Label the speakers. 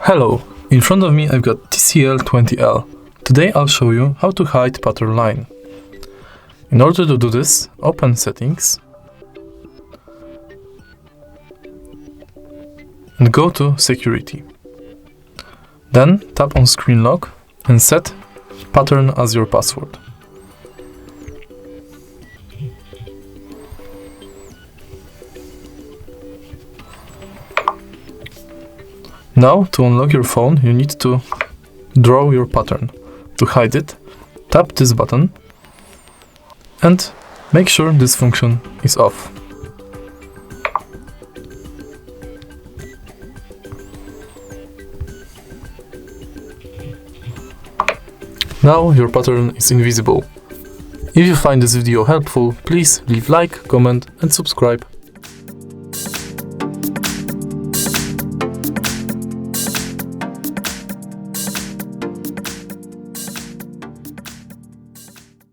Speaker 1: Hello, in front of me I've got TCL 20L. Today I'll show you how to hide pattern line. In order to do this, open Settings and go to Security. Then tap on Screen Lock and set Pattern as your password. Now, to unlock your phone, you need to draw your pattern. To hide it, tap this button and make sure this function is off. Now your pattern is invisible. If you find this video helpful, please leave like, comment and subscribe.